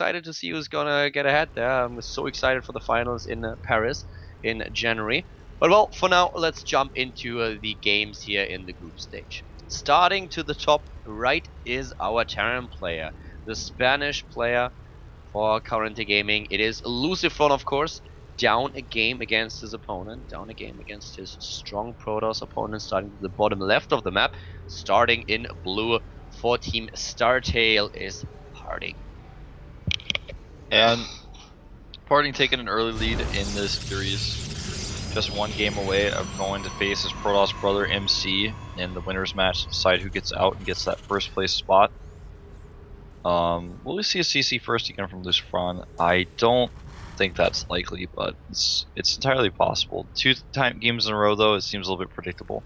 excited to see who's gonna get ahead there. I'm so excited for the finals in Paris in January. But well, for now, let's jump into the games here in the group stage. Starting to the top right is our Terran player, the Spanish player for Karont3 Gaming. It is LucifroN, of course, down a game against his opponent, down a game against his strong Protoss opponent, starting to the bottom left of the map, starting in blue for Team Startail is Harding. And Parting taking an early lead in this series, just one game away of going to face his Protoss brother MC in the winners match to decide who gets out and gets that first place spot. Will we see a CC first again from LucifroN? I don't think that's likely, but it's entirely possible. Two games in a row though, it seems a little bit predictable.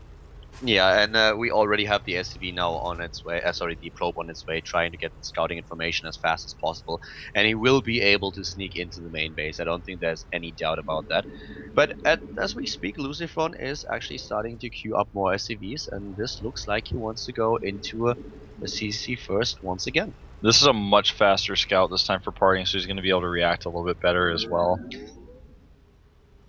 Yeah, and we already have the SCV now on its way, the probe on its way, trying to get scouting information as fast as possible, and he will be able to sneak into the main base. I don't think there's any doubt about that. But as we speak, LucifroN is actually starting to queue up more SCVs, and this looks like he wants to go into a CC first once again. This is a much faster scout this time for Parting, so he's going to be able to react a little bit better as well.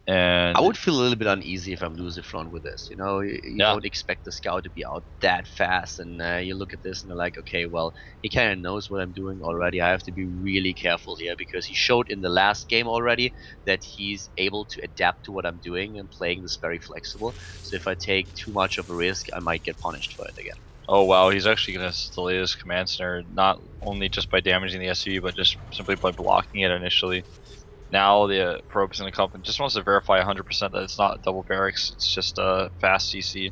And I would feel a little bit uneasy if I'm LucifroN with this. You know, you don't expect the scout to be out that fast, and you look at this and you're like, okay, well, he kind of knows what I'm doing already. I have to be really careful here because he showed in the last game already that he's able to adapt to what I'm doing and playing this very flexible. So if I take too much of a risk, I might get punished for it again. Oh wow, he's actually going to delay his command center, not only just by damaging the SCV, but just simply by blocking it initially. Now the probe's going to come and just wants to verify 100% that it's not double barracks, it's just a fast CC.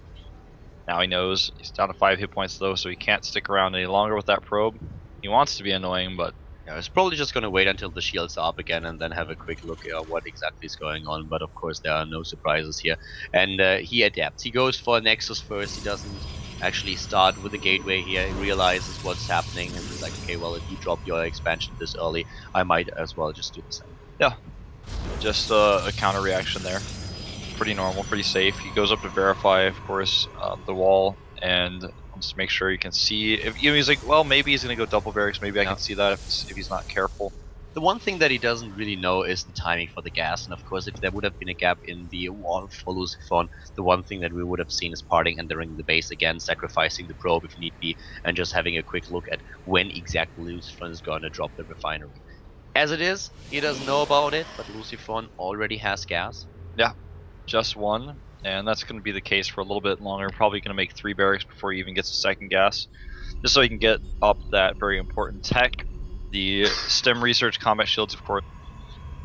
Now he knows he's down to 5 hit points though, so he can't stick around any longer with that probe. He wants to be annoying, but yeah, he's probably just going to wait until the shields are up again and then have a quick look at what exactly is going on. But of course there are no surprises here. And he adapts. He goes for Nexus first. He doesn't actually start with the gateway here. He realizes what's happening and he's like, okay, well, if you drop your expansion this early, I might as well just do the same. Yeah, just a counter reaction there. Pretty normal, pretty safe. He goes up to verify, of course, the wall and wants to make sure you can see. If he's like, well, maybe he's gonna go double barracks. Maybe I can see that if he's not careful. The one thing that he doesn't really know is the timing for the gas, and of course if there would have been a gap in the wall for LucifroN, the one thing that we would have seen is Parting entering the base again, sacrificing the probe if need be, and just having a quick look at when exactly LucifroN is going to drop the refinery. As it is, he doesn't know about it, but LucifroN already has gas. Yeah, just one, and that's going to be the case for a little bit longer. Probably going to make 3 barracks before he even gets a second gas, just so he can get up that very important tech. The STEM research combat shields, of course,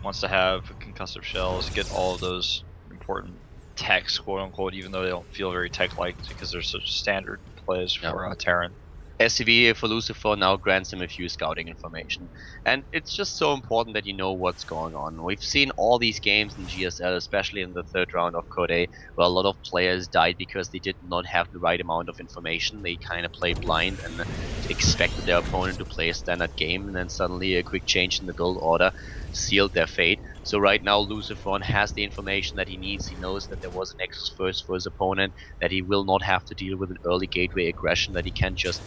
wants to have concussive shells, get all of those important techs, quote unquote, even though they don't feel very tech-like because they're such standard plays for Terran. SCV for LucifroN now grants him a few scouting information. And it's just so important that you know what's going on. We've seen all these games in GSL, especially in the 3rd round of Code A, where a lot of players died because they did not have the right amount of information. They kind of played blind and expected their opponent to play a standard game, and then suddenly a quick change in the build order sealed their fate. So right now LucifroN has the information that he needs. He knows that there was an Nexus first for his opponent, that he will not have to deal with an early gateway aggression, that he can just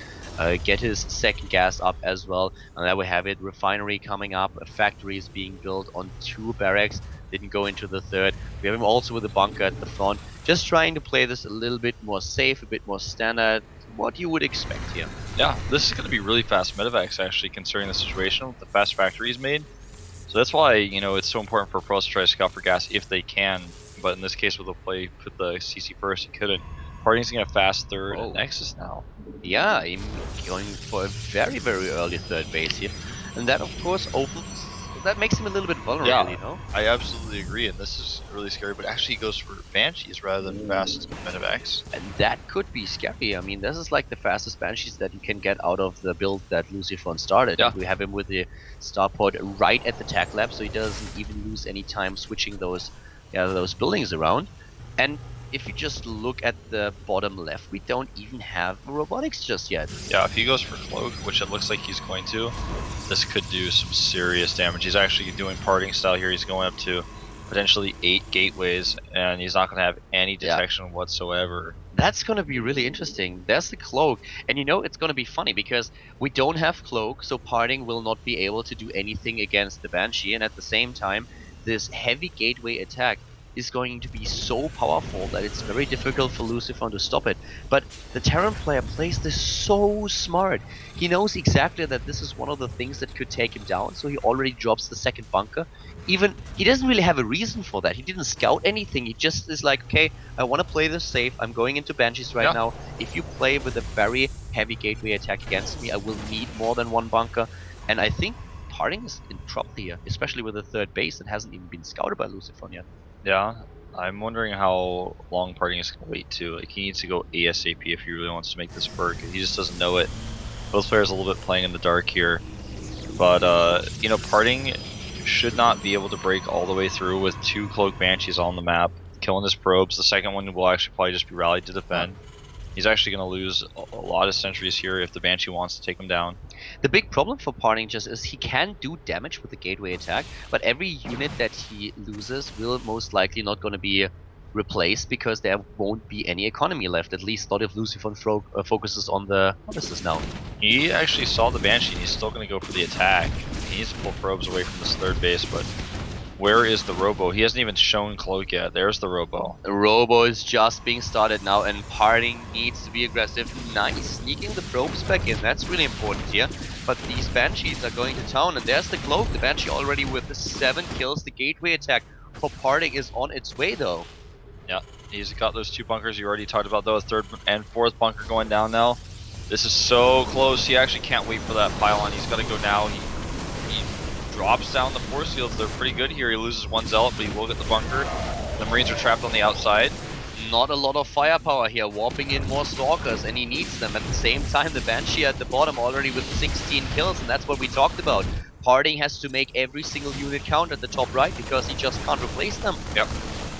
get his second gas up as well. And there we have it, refinery coming up, a factory is being built on 2 barracks, didn't go into the 3rd. We have him also with a bunker at the front, just trying to play this a little bit more safe, a bit more standard, what you would expect here. Yeah, this is going to be really fast medevacs actually, considering the situation with the fast factories made. So that's why, you know, it's so important for pros to try to scout for gas if they can. But in this case, with the play, put the CC first, he couldn't. Parting's gonna fast 3rd Nexus now. Yeah, I'm going for a very, very early 3rd base here. And that, of course, that makes him a little bit vulnerable, you know? I absolutely agree, and this is really scary, but actually he goes for Banshees rather than fast medevacs. And that could be scary. I mean, this is like the fastest Banshees that you can get out of the build that LucifroN started. Yeah. We have him with the starport right at the tech lab, so he doesn't even lose any time switching those buildings around. And if you just look at the bottom left, we don't even have robotics just yet. Yeah, if he goes for Cloak, which it looks like he's going to, this could do some serious damage. He's actually doing Parting style here. He's going up to potentially 8 gateways, and he's not going to have any detection whatsoever. That's going to be really interesting. There's the cloak. And you know, it's going to be funny because we don't have cloak, so parting will not be able to do anything against the Banshee. And at the same time, this heavy gateway attack is going to be so powerful that it's very difficult for LucifroN to stop it. But the Terran player plays this so smart. He knows exactly that this is one of the things that could take him down, so he already drops the second bunker. Even he doesn't really have a reason for that. He didn't scout anything. He just is like, okay, I want to play this safe. I'm going into Banshees right Yeah. now. If you play with a very heavy gateway attack against me, I will need more than one bunker. And I think Parting is in trouble here, especially with the third base that hasn't even been scouted by LucifroN yet. Yeah, I'm wondering how long Parting is going to wait too. Like, he needs to go ASAP if he really wants to make this work. He just doesn't know it. Both players a little bit playing in the dark here. But, you know, Parting should not be able to break all the way through with 2 Cloak Banshees on the map, killing his probes. The second one will actually probably just be rallied to defend. He's actually going to lose a lot of sentries here if the Banshee wants to take him down. The big problem for Parting just is he can do damage with the gateway attack, but every unit that he loses will most likely not going to be replaced because there won't be any economy left, at least not if LucifroN focuses on the... What is this now? He actually saw the Banshee and he's still going to go for the attack. He needs to pull probes away from this third base, but where is the Robo? He hasn't even shown Cloak yet. There's the Robo. The Robo is just being started now, and Parting needs to be aggressive. Nice, sneaking the probes back in. That's really important here. But these Banshees are going to town, and there's the Cloak. The Banshee already with the 7 kills. The gateway attack for Parting is on its way, though. Yeah, he's got those 2 bunkers you already talked about, though. A 3rd and 4th bunker going down now. This is so close. He actually can't wait for that pylon. He's got to go now. He drops down the force fields. They're pretty good here. He loses 1 zealot, but he will get the bunker. The Marines are trapped on the outside. Not a lot of firepower here, warping in more Stalkers, and he needs them. At the same time, the Banshee at the bottom already with 16 kills, and that's what we talked about. Parting has to make every single unit count at the top right because he just can't replace them. Yep.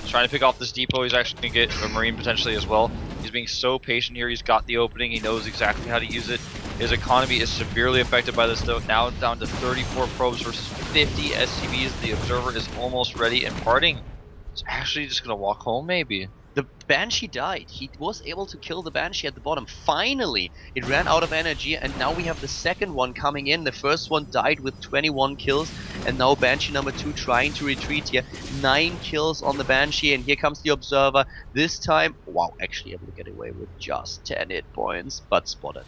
He's trying to pick off this depot. He's actually going to get a Marine potentially as well. He's being so patient here. He's got the opening. He knows exactly how to use it. His economy is severely affected by this, though. Now down to 34 probes versus 50 SCVs. The Observer is almost ready, and Parting is actually just going to walk home, maybe. The Banshee died. He was able to kill the Banshee at the bottom. Finally! It ran out of energy, and now we have the second one coming in. The first one died with 21 kills, and now Banshee number 2 trying to retreat here. 9 kills on the Banshee, and here comes the Observer. This time, wow, actually able to get away with just 10 hit points, but spotted.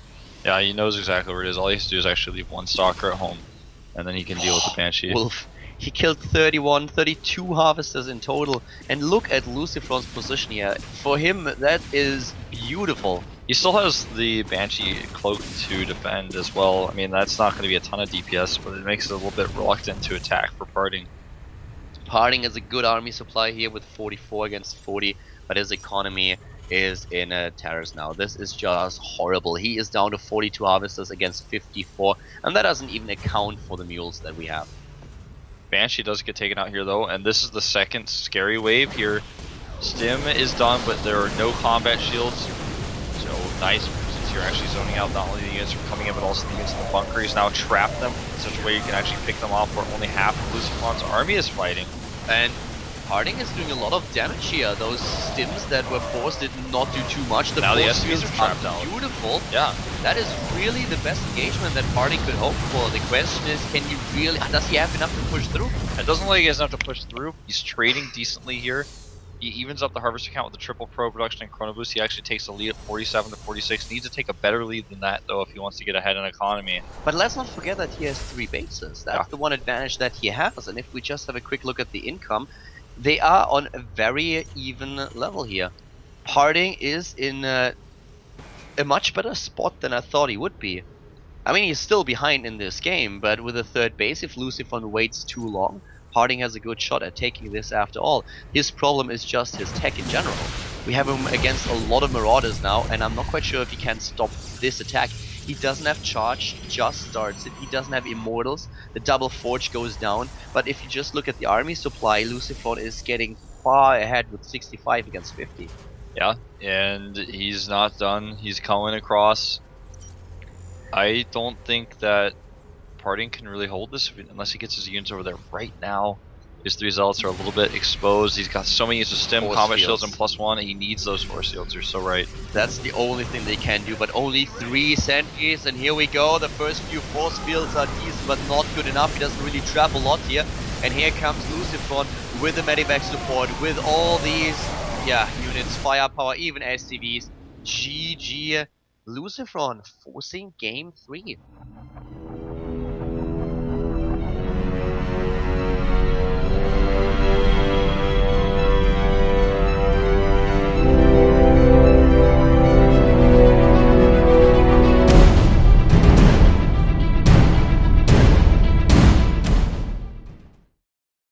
Yeah, he knows exactly where it is. All he has to do is actually leave 1 Stalker at home, and then he can deal with the Banshee. Wolf. He killed 31, 32 harvesters in total. And look at LucifroN's position here. For him, that is beautiful. He still has the Banshee Cloak to defend as well. I mean, that's not going to be a ton of DPS, but it makes it a little bit reluctant to attack for Parting. Parting is a good army supply here with 44 against 40, but his economy is in a terrace now. This is just horrible. He is down to 42 harvesters against 54, and that doesn't even account for the mules that we have. Banshee does get taken out here though, and this is the second scary wave here. Stim is done, but there are no combat shields. So nice, since you're actually zoning out not only the units from coming in, but also the units in the bunker. He's now trapped them in such a way you can actually pick them off where only half of LucifroN's army is fighting. And Parting is doing a lot of damage here. Those stims that were forced did not do too much. The Now the force SCVs fields are trapped out. Beautiful. Yeah. That is really the best engagement that Parting could hope for. The question is, can you really... Does he have enough to push through? It doesn't look like he has enough to push through. He's trading decently here. He evens up the harvester count with the triple pro production and chrono boost. He actually takes the lead at 47 to 46. Needs to take a better lead than that though if he wants to get ahead in economy. But let's not forget that he has 3 bases. That's the one advantage that he has. And if we just have a quick look at the income, they are on a very even level here. Parting is in a much better spot than I thought he would be. I mean, he's still behind in this game, but with a third base, if LucifroN waits too long, Parting has a good shot at taking this after all. His problem is just his tech in general. We have him against a lot of Marauders now, and I'm not quite sure if he can stop this attack. He doesn't have charge, just starts it. He doesn't have immortals. The double forge goes down. But if you just look at the army supply, LucifroN is getting far ahead with 65 against 50. Yeah, and he's not done. He's coming across. I don't think that Parting can really hold this unless he gets his units over there right now. His 3 zealots are a little bit exposed. He's got so many uses stim, Force combat shields, fields. and +1, and he needs those force shields. You're so right. That's the only thing they can do, but only 3 sentries, and here we go. The first few force fields are decent, but not good enough. He doesn't really trap a lot here. And here comes LucifroN with the medivac support, with all these, units, firepower, even SCVs. GG. LucifroN forcing game 3.